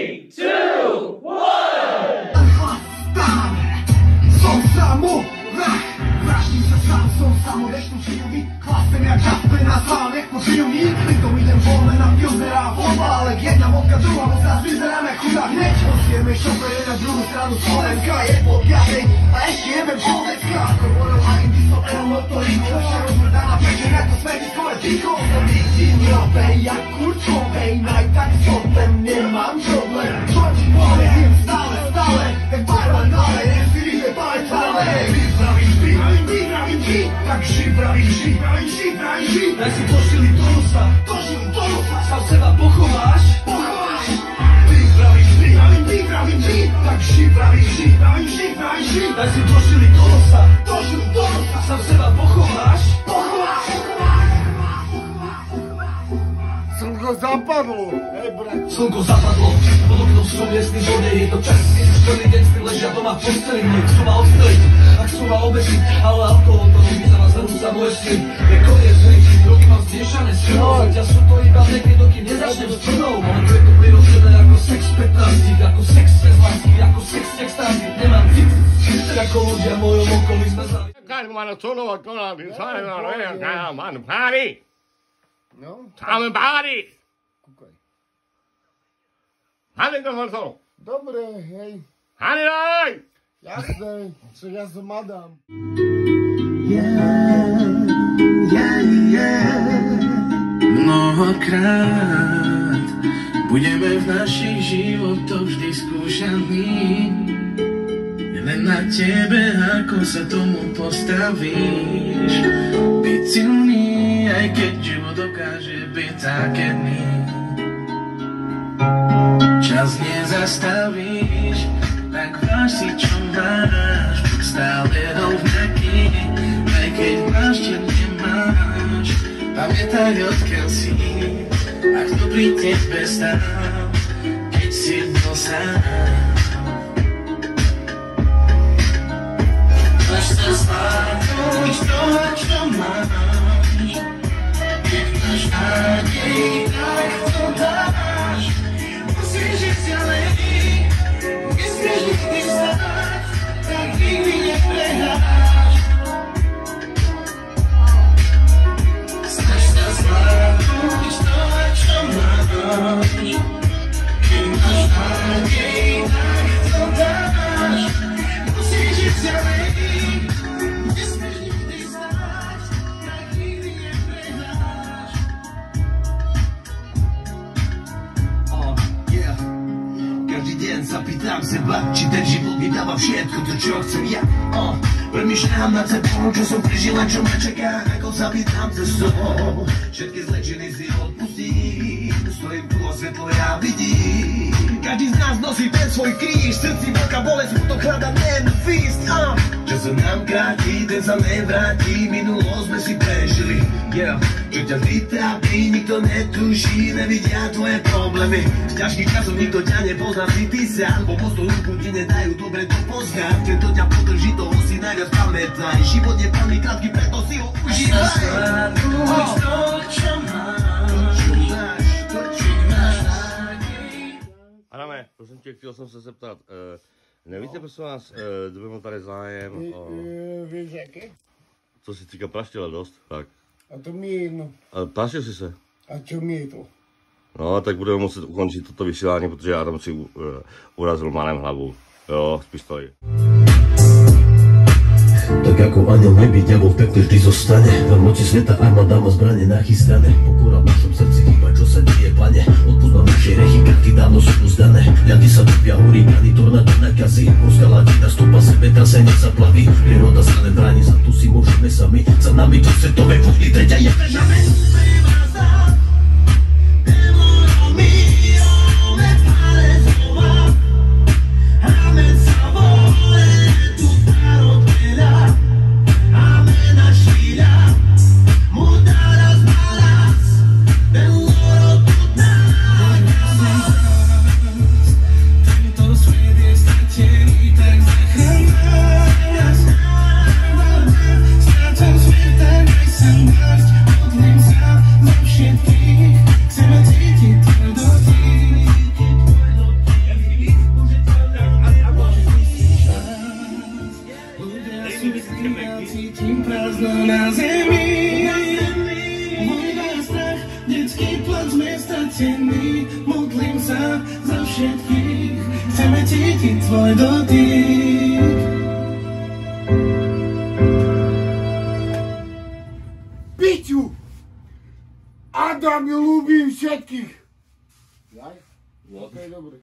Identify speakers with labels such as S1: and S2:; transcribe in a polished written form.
S1: 3, 2, 1.
S2: Są samo, wrażni se sam, są samo, resztą żyją mi klasem jak żabby na salek, pożyją mi to idę wolne na piózera, bomba, ale jedna wodka, druga mocna z wizerem jak chuda hneć, odsiemy szofery na drugą stronę sporenka, je podwiadej, a jeśli nie wiem człowiek skrawko, wolę agendy są no to i to się rozmrda na pecie, jak to swegi skole tylko, to nigdy nie obej, jak kurczowej, no i tak z potem nie mam problem, chodzi wolę, wiem stale, jak barman dalej, jest chwilę pałeczale, tak żybrawi,
S3: jak si došli do nosa, sam seba pochováš, ty pravíš vy, tak žibraví, jak si došli do nosa, sam seba pochováš.
S2: Slnko zapadlo,
S3: Slnko zapadlo, pod oknom som jasný vode, je to čas. Celý deň si ležia doma v posteli, chcú ma odsteliť, a chcú ma obesiť, ale alkohol to robí za vás, zhrnú sa môj syn. Je koniec, hej, roky mám zmiešané s krvou, ja sú to iba niekedy, dokým nezačnem s prvou. Momentu je to prirodzené ako sex 15, ako sex bez lásky, ako sex extázy, nemám fit, ako ľudia v mojom okolí sme znali.
S2: no,
S4: Time and body!
S2: kúkaj.
S4: Hane to vrtol!
S2: Dobre, hej,
S4: Hane daj!
S2: jasné, čo ja som madám.
S5: Mnohokrát budeme v našich životoch vždy skúšaní. Len na tebe, ako sa tomu postavíš. Byť silný, aj keď život dokáže byť takený. Čas nezastavíš, tak váž si, čo máš. Buď stále rovnaký, aj keď máš, čo nemáš. Pamätaj, odkiaľ si, a kto pri tebe stál, keď si bol sám. Máš sa zvládnuť toho, čo máš. Keď máš nádej, tak to dáš. Musíš ísť ďalej, nesmieš nikdy vstať, tak nikdy neprehráš. Snaž sa zvládnuť toho, čo máš. Keď máš nádej, tak to dáš. Musíš ísť ďalej, nesmieš nikdy vstať, tak nikdy neprehráš.
S3: Každý deň sa pýtam seba, či ten život mi dáva všetko to, čo chcem ja. Premýšľam nad sebou, čo som prežil a čo ma čaká, ako sa vydám cestou. Všetky zlečiny si odpustím, stojím tu a svetlo ja vidím. Každý z nás nosí ten svoj kríž, v srdci veľká bolesť, smutok hľadá nenávist. Čo sa nám kráti, ten sa nevráti, minulosť sme si prežili. Čo ťa vždy trápi, nikto netuší, nevidia tvoje problémy. Z ťažkých časov nikto ťa nepozná, si ty sám, po postoj ruku ti nedajú, dobre to poznám. Tento ťa podrží, toho si najviac pamätaj. Život je veľmi krátky, preto si ho užívaj.
S5: Zvládnuť to, čo máš. To, čo máš nádej.
S4: Adame, prosím tě, chtěl jsem se zeptat, nevíte prosím vás, kdyby tady zájem o...
S2: Vieš, aké?
S4: Co si týká praštila dost, tak.
S2: A to mi je jedno.
S4: Praštil si se?
S2: A čo mi je to?
S4: No, tak budeme muset ukončit toto vysílání, protože Adam si urazil malém hlavu. Jo, z pistoli.
S6: Tak ako aniel nebyť, diabol v pekle vždy zostane. V noci sveta armáda má zbrane nachystané. Pokora v našom srdci chýba, čo sa deje, pane. Odpúsť nám naše rechy, karty dávno sú uzdané. Ľady sa topia, hurikány, tornádo nakazí. Morská hladina stúpa, zemetrasenie sa plaví. Príroda sa len bráni, za tu si môžeme sami. Za nami to svetové vojny, tretia je pred nami.
S5: Stracę świat, tak jak sam cítim prázdno na zemi. Vojna a strach, detský plač sme stratení. Modlím sa za všetkých, chceme cítiť tvoj dotyk.
S7: Piťu! Adam ju ľúbim všetkých. Jaj? Ok, dobre.